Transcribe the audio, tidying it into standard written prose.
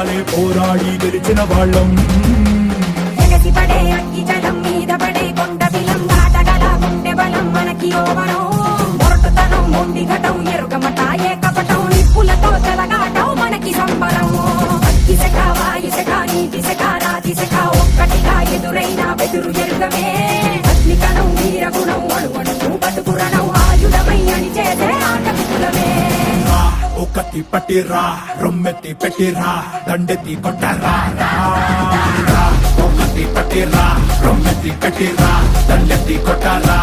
పోరాడి గెలిచిన వాళ్ళం. ఎగసి పడే అగ్గి జలం మీద పడే కొండ బిలం దాటగల గుండె బలం మనకి ఓవరం. మొరటుతనం మొండి ఘటం ఎరుగమట ఏకపటం నిప్పులతో చెలగాటం మనకి సంబరం. అగ్గి శక వాయు శక నీటి శక రాతి శక ఒక్కటిగా ఎదురైన బెదురు ఎరుగమే. అగ్నికణం వీరగుణం అణువణువు బతుకురణం ఆయుధమై అని చేసే ఆటవికులమే. ఒకటి పట్టిరా రొమ్మెత్తి పెట్టిరా దండెత్తి కొట్టరా. ఒకటి పట్టిరా రొమ్మెత్తి పెట్టిరా దండెత్తి కొట్టరా.